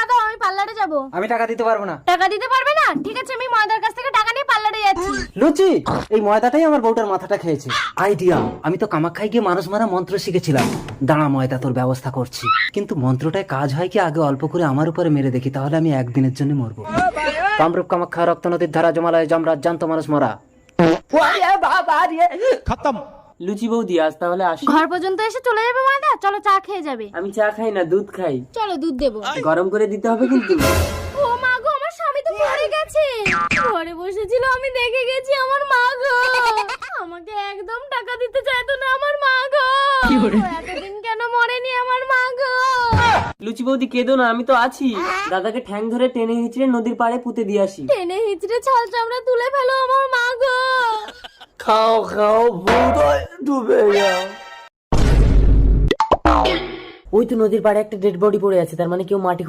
টাকা দাও, আমি পার্লারে যাব। আমি টাকা দিতে পারবো না। টাকা দিতে পারবে না? ঠিক আছে, আমি ময়দার কাছ থেকে টাকা নিয়ে পার্লারে যাচ্ছি। লুচি, এই ময়দাটাই আমার বউটার মাথাটা খেয়েছে। আইডিয়া, আমি তো কামাখ্যায় গিয়ে মানুষ মারা মন্ত্র শিখেছিলাম। দাঁড়া ময়দা, তোর ব্যবস্থা করছি। কিন্তু মন্ত্রটায় কাজ হয় কি, আগে অল্প করে আমার উপরে মেরে দেখি, তাহলে আমি একদিনের জন্য মরবো। কামরূপ কামাখ্যা রক্ত নদীর ধারা জমালয় জমরাজ জান্ত মানুষ মরা। খতম। লুচি বৌদি, আজ তাহলে আসি। ঘর পর্যন্ত এসে চলে যাবে ময়দা? চলো চা খেয়ে যাবে। আমি চা খাই না, দুধ খাই। চলো দুধ দেবো। গরম করে দিতে হবে কিন্তু। ও মা গো, আমার স্বামী তো পড়ে গেছে। ঘরে বসেছিল, আমি দেখে গেছি। আমার মা গো, আমাকে একদম টাকা দিতে চাইতো না আমার মা গো। এতদিন কেন মরেনি আমার মা গো? লুচি বৌদি কেঁদো না, আমি তো আছি। দাদাকে ঠ্যাং ধরে টেনে হিঁচড়ে নদীর পাড়ে পুঁতে দিয়ে আসি। টেনে হিচড়ে ছাল চামড়া তুলে ফেলো আমার মা গো। খাও খাও, ভূতয় ডুবে যাও। ওই তো নদীর পাড়ে একটা ডেড বডি পড়ে আছে, তার মানে কেউ মাটি